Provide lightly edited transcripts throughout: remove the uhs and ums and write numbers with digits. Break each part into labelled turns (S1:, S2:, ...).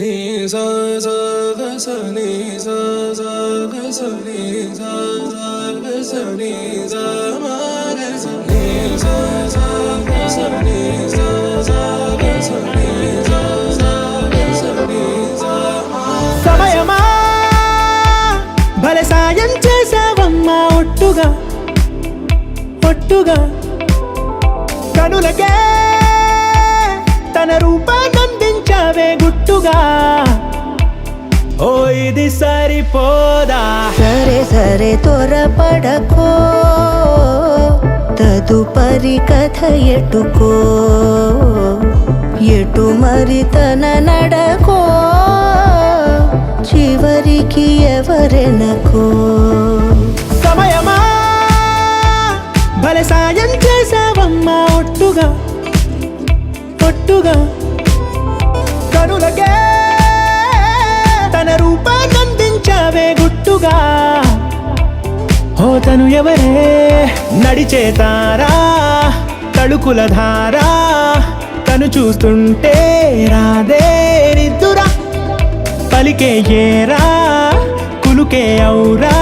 S1: ni sa sa ga sa ni sa sa ga sa ni sa sa ga sa ni sa ma ga sa ni sa sa ga sa ni sa sa ga sa ni sa sa ga sa ni sa ma
S2: సమయమా భలే సాయం చేసావమ్మా ఒట్టుగా ఒట్టుగా కనులకే తన రూపాన్నందించావే గుట్టుగా ఓ ఇది సరిపోదా
S3: సరే సరే త్వరపడకో తదుపరి కథ ఎటుకో ఎటు మరి తన నడకో చివరికి ఎవరెనకో
S2: సమయమా భలే సాయం చేసావమ్మా ఒట్టుగా ఒట్టుగా కనులకే తన రూపాన్నందించావే గుట్టుగా ఓ తను ఎవరే నడిచే తారా తళుకుల ధారా తను చూస్తుంటే రాదే నిద్దురా పలికే ఏరా కులుకే ఔరా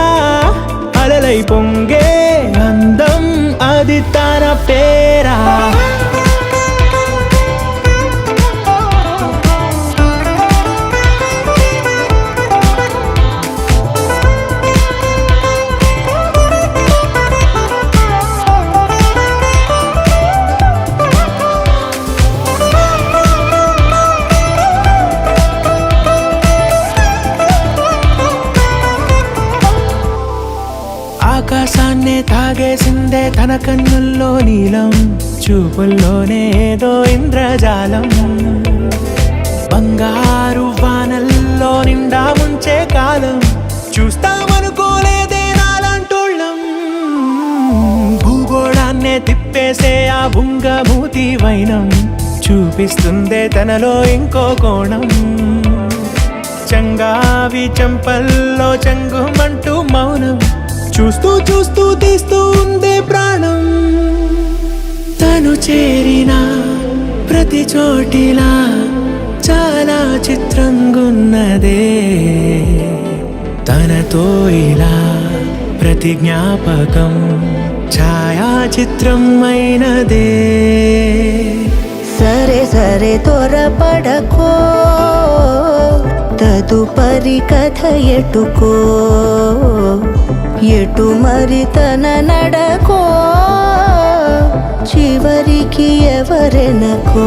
S2: అలలై పొంగే అందం అది తన పేరా ఆకాశాన్నే తాగేసిందే తన కన్నుల్లో నీలం చూపుల్లోనే ఏదో ఇంద్రజాలం బంగారు వానల్లో నిండా ముంచే కాలం చూస్తామనుకోలేదే నాలాంటోళ్ళం భూగోళాన్నే తిప్పేసే ఆ బుంగమూతి వైనం చూపిస్తుందే తనలో ఇంకో కోణం చంగావి చెంపల్లో చెంగుమంటూ మౌనం చూస్తూ చూస్తూ తీస్తూ ఉందే ప్రాణం తను చేరిన ప్రతి చోటిలా చాలా చిత్రంగున్నదే తనతో ఇలా ప్రతి జ్ఞాపకం ఛాయాచిత్రం అయినదే
S3: సరే సరే త్వరపడకో తదుపరి కథ ఎటుకో ఎటు మరి తన నడకో చివరికి ఎవరెనకో